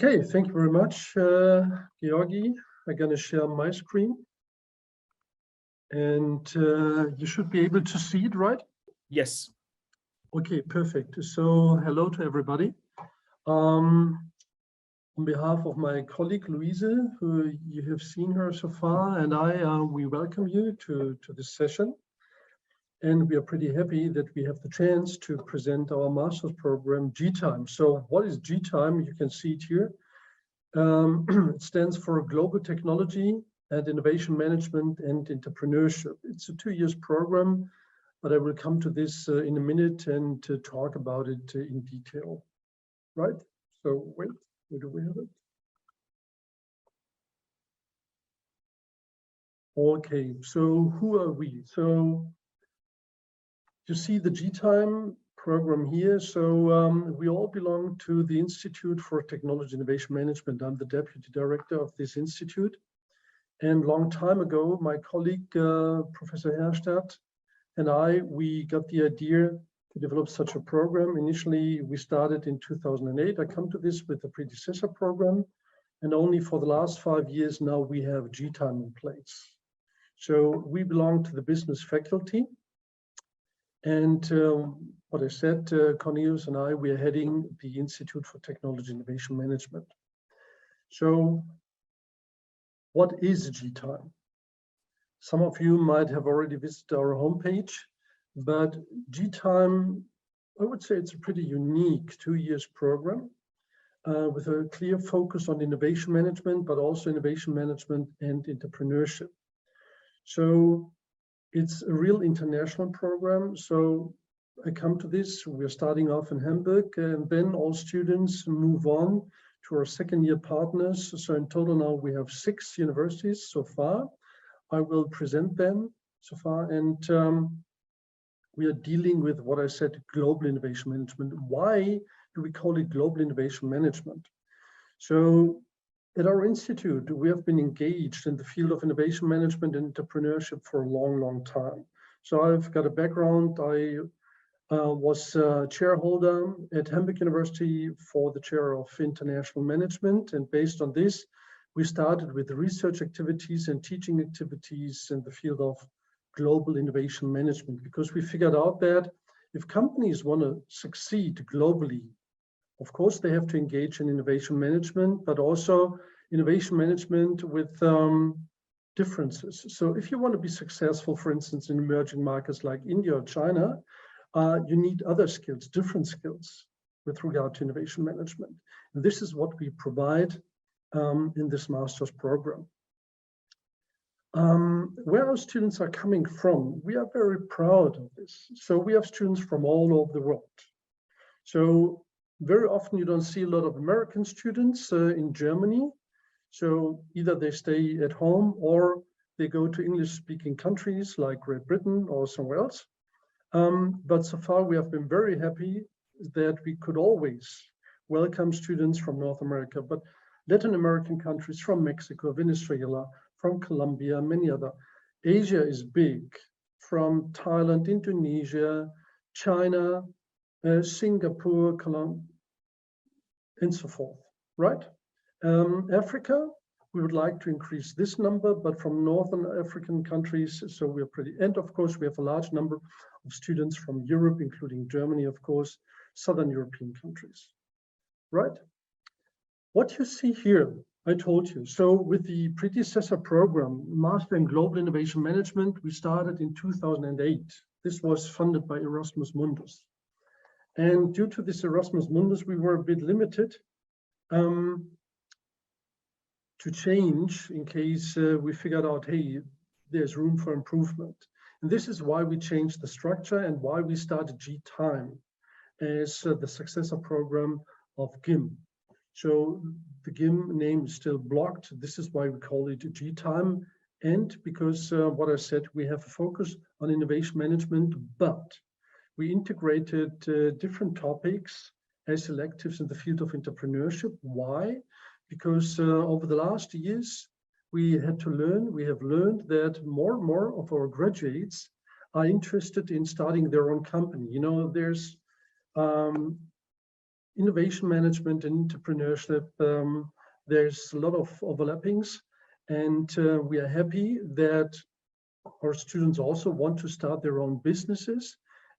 Okay, thank you very much, Georgi. I'm going to share my screen. And you should be able to see it, right? Yes. Okay, perfect. So hello to everybody. On behalf of my colleague Louise, who you have seen her so far, and we welcome you to this session. And we are pretty happy that we have the chance to present our master's program, GTIME. So what is GTIME? You can see it here. It stands for Global Technology and Innovation Management and Entrepreneurship. It's a 2 years program, but I will come to this in a minute and to talk about it in detail. Right? So wait, where do we have it? Okay, so who are we? So you see the GTIME program here. So we all belong to the Institute for Technology Innovation Management. I'm the deputy director of this institute. And long time ago, my colleague, Professor 𝘱𝘢𝘪𝘷𝘦𝘳𝘴𝘪𝘯𝘨 and we got the idea to develop such a program. Initially, we started in 2008. I come to this with a predecessor program. And only for the last 5 years now, we have GTIME in place. So we belong to the business faculty. And what I said, Cornelius and we are heading the Institute for Technology Innovation Management. So what is GTIME? Some of you might have already visited our homepage, but GTIME, I would say it's a pretty unique 2 years program with a clear focus on innovation management, but also innovation management and entrepreneurship. So it's a real international program. So I come to this, we're starting off in Hamburg, and then all students move on to our second year partners. So in total now we have 6 universities so far. I will present them so far. And we are dealing with what I said, global innovation management. Why do we call it global innovation management? So at our institute, we have been engaged in the field of innovation management and entrepreneurship for a long, long time. So I've got a background. I was chairholder at Hamburg University for the chair of international management. And based on this, we started with research activities and teaching activities in the field of global innovation management, because we figured out that if companies want to succeed globally, of course, they have to engage in innovation management, but also innovation management with differences. So if you want to be successful, for instance, in emerging markets like India or China, you need other skills, different skills with regard to innovation management. And this is what we provide in this master's program. Where our students are coming from, we are very proud of this. So we have students from all over the world. So very often you don't see a lot of American students in Germany. So either they stay at home or they go to English-speaking countries like Great Britain or somewhere else. But so far we have been very happy that we could always welcome students from North America, but Latin American countries, from Mexico, Venezuela, from Colombia, many other. Asia is big, from Thailand, Indonesia, China, Singapore, Colombia, and so forth, right? Africa, we would like to increase this number, but from Northern African countries, so we're pretty, and of course, we have a large number of students from Europe, including Germany, of course, Southern European countries, right? What you see here, I told you, so with the predecessor program, Master in Global Innovation Management, we started in 2008. This was funded by Erasmus Mundus. And due to this Erasmus Mundus, we were a bit limited to change in case we figured out, hey, there's room for improvement. And this is why we changed the structure and why we started GTIME as the successor program of GIME. So the GIME name is still blocked. This is why we call it GTIME. And because what I said, we have a focus on innovation management, but we integrated different topics as electives in the field of entrepreneurship. Why? Because over the last years, we have learned that more and more of our graduates are interested in starting their own company. You know, there's innovation management and entrepreneurship, there's a lot of overlappings, and we are happy that our students also want to start their own businesses,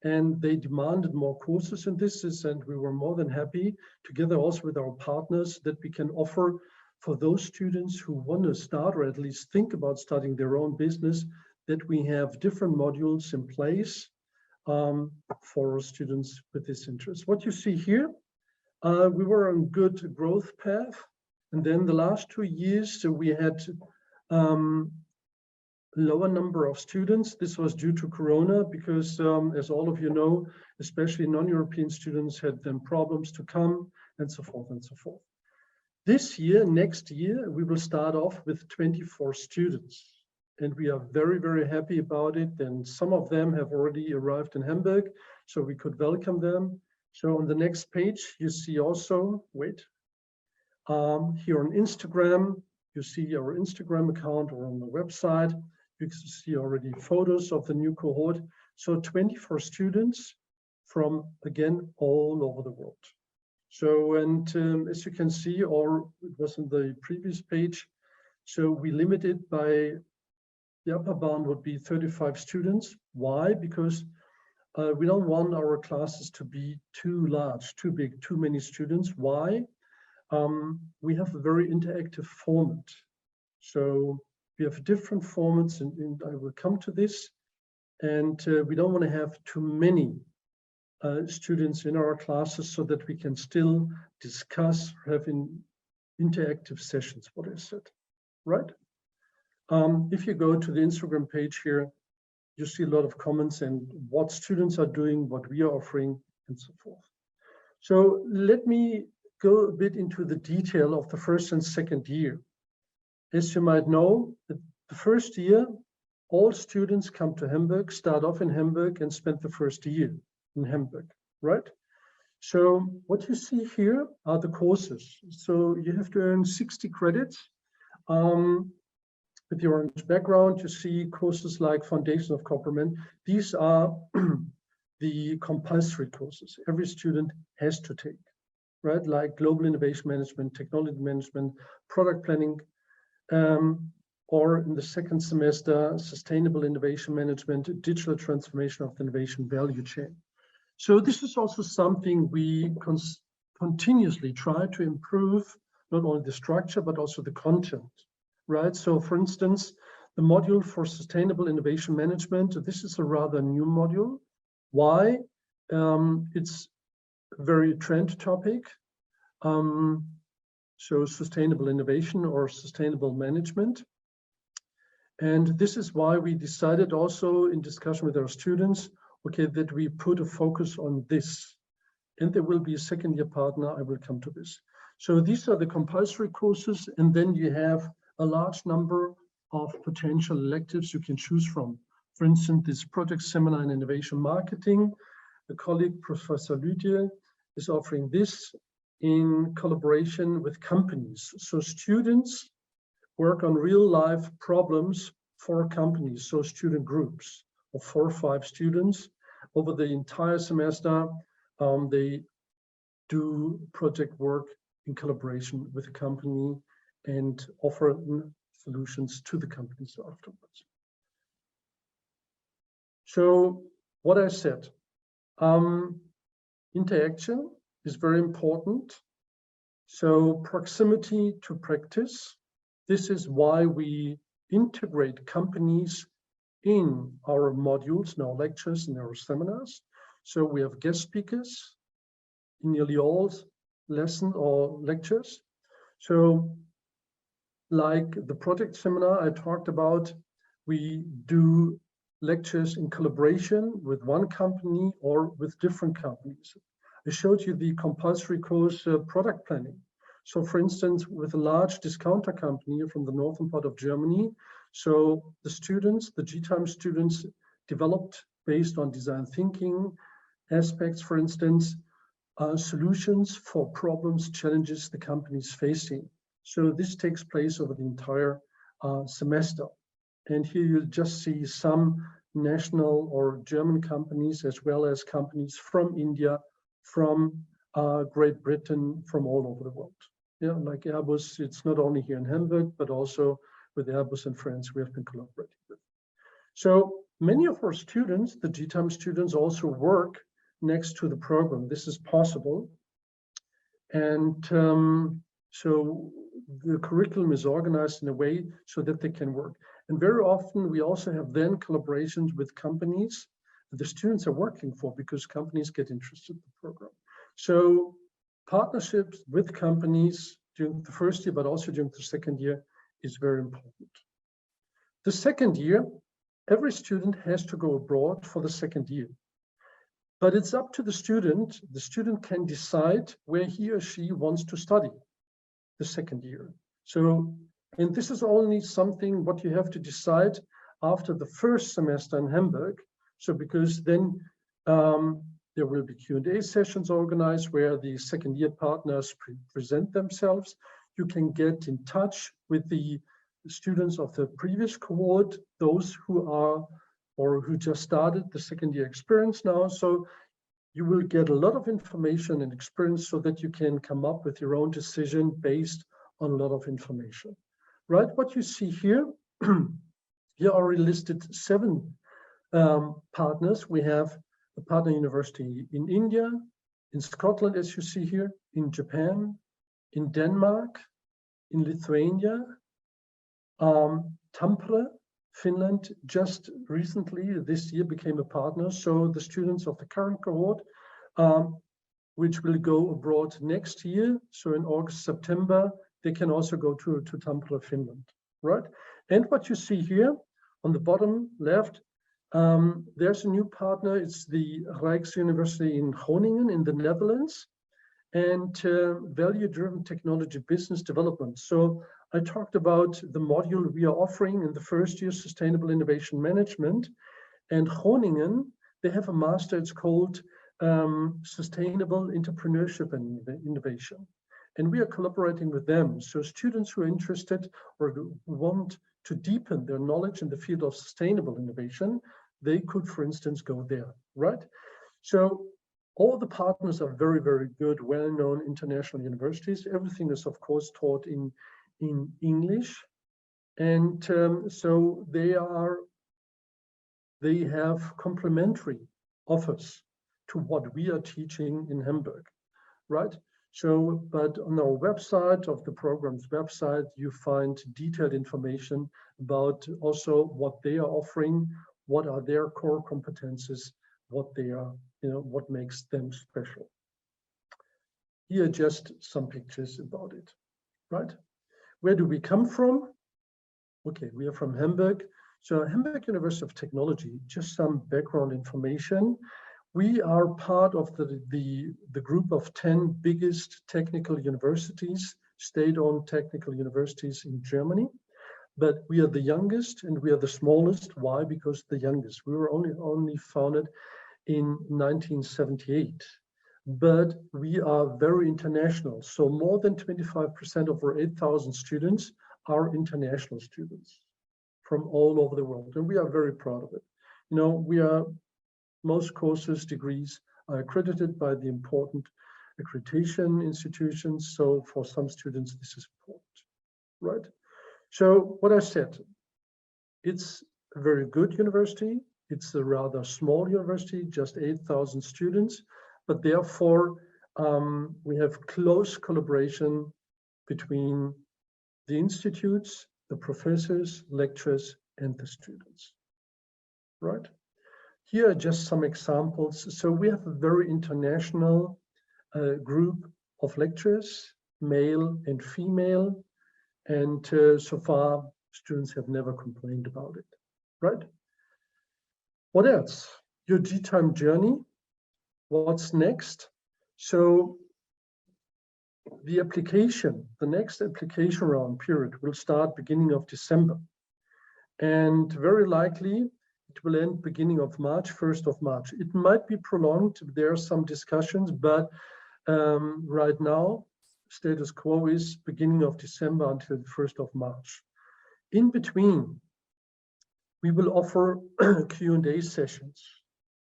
and they demanded more courses in this, and we were more than happy, together also with our partners, that we can offer for those students who want to start or at least think about starting their own business, that we have different modules in place for our students with this interest. What you see here, we were on good growth path, and then the last 2 years, so we had lower number of students. This was due to Corona, because as all of you know, especially non-European students had then problems to come, and so forth and so forth. This year, next year, we will start off with 24 students, and we are very, very happy about it. And some of them have already arrived in Hamburg, so we could welcome them. So on the next page, you see also, here on Instagram, you see our Instagram account, or on the website, you can see already photos of the new cohort. So 24 students from, again, all over the world. So, and as you can see, or it was on the previous page, so we limited by, the upper bound would be 35 students. Why? Because we don't want our classes to be too large, too big, too many students. Why? We have a very interactive format. So we have different formats, and I will come to this. And we don't want to have too many students in our classes, so that we can still discuss, having interactive sessions, what I said, right? If you go to the Instagram page here, you see a lot of comments and what students are doing, what we are offering, and so forth. So let me go a bit into the detail of the first and second year. As you might know, the first year, all students come to Hamburg, start off in Hamburg, and spend the first year in Hamburg, right? So what you see here are the courses. So you have to earn 60 credits. With your orange background, you see courses like Foundation of Corporate Management. These are the compulsory courses every student has to take, right? Like Global Innovation Management, Technology Management, Product Planning, or in the second semester, Sustainable Innovation Management, Digital Transformation of the Innovation Value Chain. So this is also something we continuously try to improve, not only the structure, but also the content, right? So for instance, the module for Sustainable Innovation Management, this is a rather new module. Why? It's a very trend topic. So sustainable innovation or sustainable management. And this is why we decided also in discussion with our students, okay, that we put a focus on this. And there will be a second year partner, I will come to this. So these are the compulsory courses, and then you have a large number of potential electives you can choose from. For instance, this project seminar in innovation marketing, the colleague Professor 𝘱𝘢𝘪𝘥 is offering this in collaboration with companies. So students work on real life problems for companies, so student groups of 4 or 5 students over the entire semester. They do project work in collaboration with the company and offer solutions to the companies afterwards. So what I said, interaction is very important. So proximity to practice. This is why we integrate companies in our modules, in our lectures, in our seminars. So we have guest speakers in nearly all lessons or lectures. So like the project seminar I talked about, we do lectures in collaboration with one company or with different companies. I showed you the compulsory course product planning. So for instance, with a large discounter company from the northern part of Germany, so the students, the GTIME students, developed based on design thinking aspects, for instance, solutions for problems, challenges the company is facing. So this takes place over the entire semester. And here you'll just see some national or German companies, as well as companies from India, from Great Britain, from all over the world. Yeah, like Airbus, it's not only here in Hamburg, but also with Airbus in France, we have been collaborating with. So many of our students, the GTIME students, also work next to the program. This is possible. And so the curriculum is organized in a way so that they can work. And very often we also have then collaborations with companies that the students are working for, because companies get interested in the program. So partnerships with companies during the first year, but also during the second year, is very important. The second year, every student has to go abroad for the second year. But it's up to the student. The student can decide where he or she wants to study the second year. So, and this is only something what you have to decide after the first semester in Hamburg. So because then there will be Q&A sessions organized where the second year partners present themselves. You can get in touch with the students of the previous cohort, those who are or who just started the second year experience now. So you will get a lot of information and experience so that you can come up with your own decision based on a lot of information, right? What you see here, here are listed 7 partners. We have a partner university in India, in Scotland, as you see here, in Japan, in Denmark, in Lithuania, Tampere, Finland just recently this year became a partner. So the students of the current cohort, which will go abroad next year, so in August, September, they can also go to Tampere, Finland, right? And what you see here on the bottom left, there's a new partner. It's the Rijksuniversity in Groningen in the Netherlands, and value-driven technology business development. So I talked about the module we are offering in the first year, Sustainable Innovation Management. And Groningen, they have a master, it's called Sustainable Entrepreneurship and Innovation. And we are collaborating with them. So students who are interested or want to deepen their knowledge in the field of sustainable innovation, they could, for instance, go there, right? So all the partners are very, very good, well-known international universities. Everything is, of course, taught in English. And so they have complementary offers to what we are teaching in Hamburg, right? So, but on our website, of the program's website, you find detailed information about also what they are offering, what are their core competences, what they are, what makes them special. Here are just some pictures about it, right? Where do we come from? Okay, we are from Hamburg. So Hamburg University of Technology, just some background information. We are part of the group of 10 biggest technical universities, state-owned technical universities in Germany. But we are the youngest and we are the smallest. Why? Because the youngest. We were only founded in 1978. But we are very international. So more than 25% of our 8,000 students are international students from all over the world. And we are very proud of it. Most courses, degrees are accredited by the important accreditation institutions. So for some students, this is important, right? So what I said, it's a very good university. It's a rather small university, just 8,000 students, but therefore we have close collaboration between the institutes, the professors, lecturers, and the students, right? Here are just some examples. So we have a very international group of lecturers, male and female, and so far students have never complained about it, right? What else? Your GTIME journey. What's next? So the next application round period will start beginning of December, and very likely it will end beginning of March, 1st of March. It might be prolonged. There are some discussions, but right now, status quo is beginning of December until the 1st of March. In between, we will offer Q&A sessions.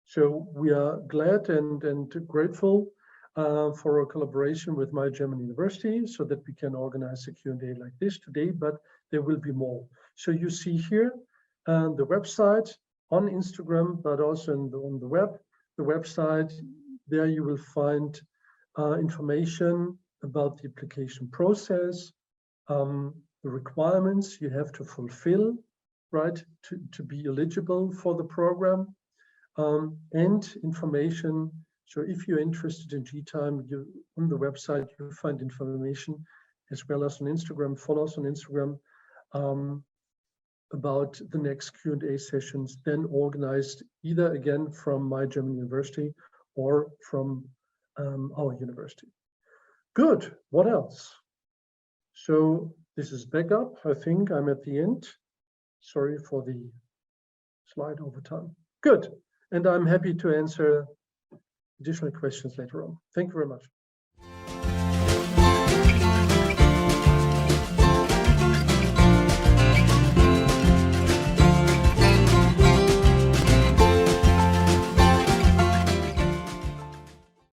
So we are glad and grateful for a collaboration with my German university so that we can organize a Q&A like this today, but there will be more. So you see here the website on Instagram, but also on the web. The website, there you will find information about the application process, the requirements you have to fulfill, right, to be eligible for the program, and information. So if you're interested in GTIME, on the website, you'll find information as well as on Instagram. Follow us on Instagram about the next Q&A sessions, then organized either again from my German university or from our university. Good, what else? So this is backup. I think I'm at the end. Sorry for the slide over time. Good, and I'm happy to answer additional questions later on. Thank you very much.